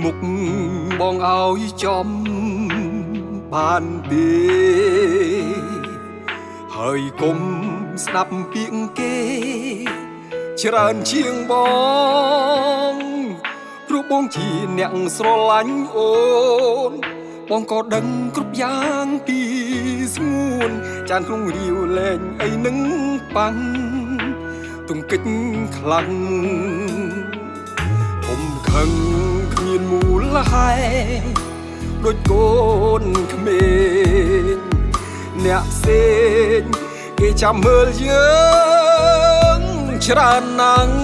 មុខបងឲ្យចំបានទេហើយកុំស្ដាប់ពាក្យគេច្រើនជាងបងព្រោះបងជាអ្នកស្រឡាញ់អូនបងក៏ដឹងគ្រប់យ៉ាងពីស្ងួនចានក្នុងរាវលែងអីនឹងប៉ាំងទង្គិចខ្លាំងខ្ញុំខឹងគ្មានមូលហេតុដូចកូនក្មេងអ្នកផ្សេងគេចាំមើលយើងច្រើនណាស់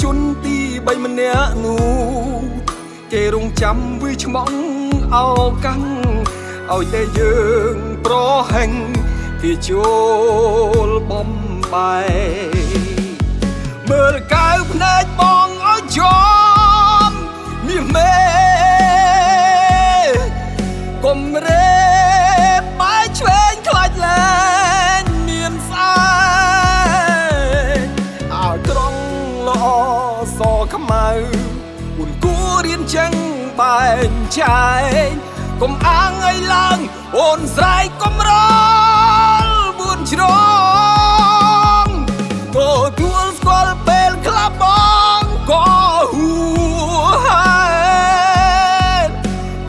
ជន់ទី3ម្នាក់នោះគេរងចាំវាឆ្មងអោកាំងឲ្យតែយើងប្រហែងគេចូលបំបែមើលកៅភ្នែកបងឲ្យចំមាសមេកុំរេបាយឆ្វេងខ្លាចលែងមានស្អែកឲ្យត្រង់ល្អសខ្មៅគួនគួរៀនចឹងបែងចែកកុំអាងឲ្យឡើងអូនស្រែកកុំរល់បួនជ្រងទទួលស្គាល់ពេលខ្លះបងក៏ហួហេតុ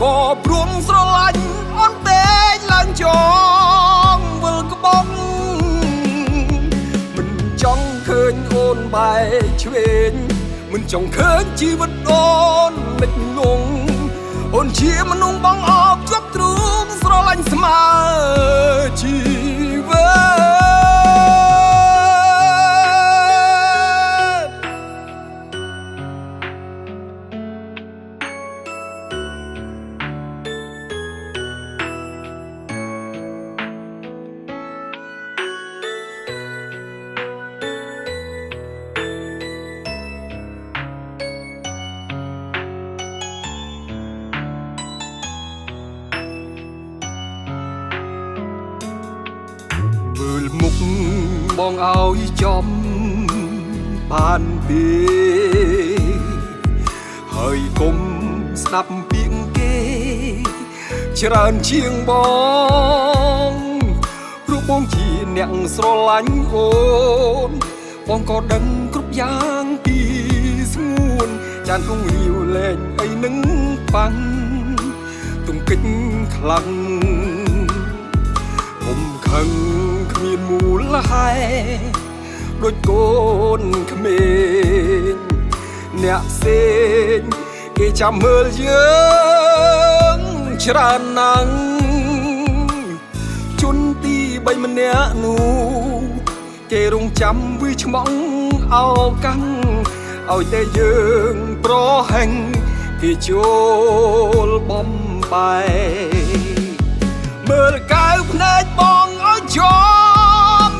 ក៏ព្រមស្រឡាញ់អូនពេកឡើងចងវិលក្បងមិនចង់ឃើញអូនបែកឆ្វេងមិនចង់ឃើញជីវិតអូនលិចលង់អូនជាមនុស្សបងអបជាប់ទ្រូងស្រឡាញ់ស្មើជីវិតមើលមុខបងឲ្យចំបានទេហើយកុំស្ដាប់ពាក្យគេច្រើនជាងបងព្រោះបងជាអ្នកស្រឡាញ់អូនបងក៏ដឹងគ្រប់យ៉ាងពីស្ងួនចានក្នុងរាវលែងអីនឹងប៉ាំងទង្គិចខ្លាំងខ្ញុំខឹងគ្មានមូលហេតុដូចកូនក្មេងអ្នកផ្សេងគេចាំមើលយើងច្រើនណាស់ជន់ទី3ម្នាក់នោះគេរងចាំវាឆ្មងអោកាំងឲ្យតែយើងប្រហែងគេចូលបំបែមើលកៅភ្នែកបងឲ្យចំ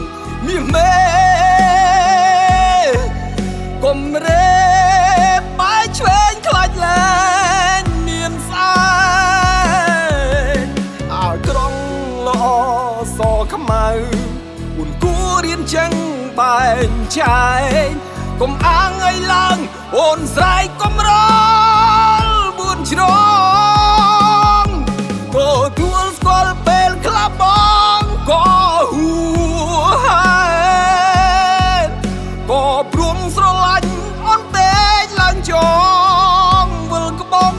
មាសមេកុំរេបាយឆ្វេងខ្លាចលែងមានស្អែកឲ្យត្រង់ល្អសខ្មៅគួនគួរៀនចឹងបែងចែកកុំអាងឲ្យឡើងអូនស្រែកកុំរល់បួនជ្រងទទួលស្គាល់ពេលខ្លះបងក៏ហួហេតុក៏ព្រមស្រឡាញ់អូនពេកឡើងចងវិលក្បង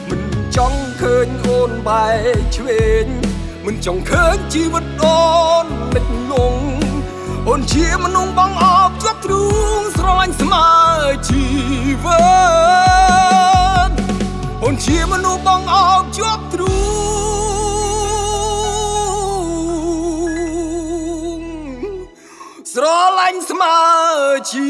មិនចង់ឃើញអូនបែកឆ្វេងមិនចង់ឃើញជីវិតអូនលិចលង់អូនជាមនុស្សបងអបជាប់ទ្រូងស្រឡាញ់ស្មើជីវិតអូនជាមនុស្សបងអបជាប់ទ្រូងស្រឡាញ់ស្មើជី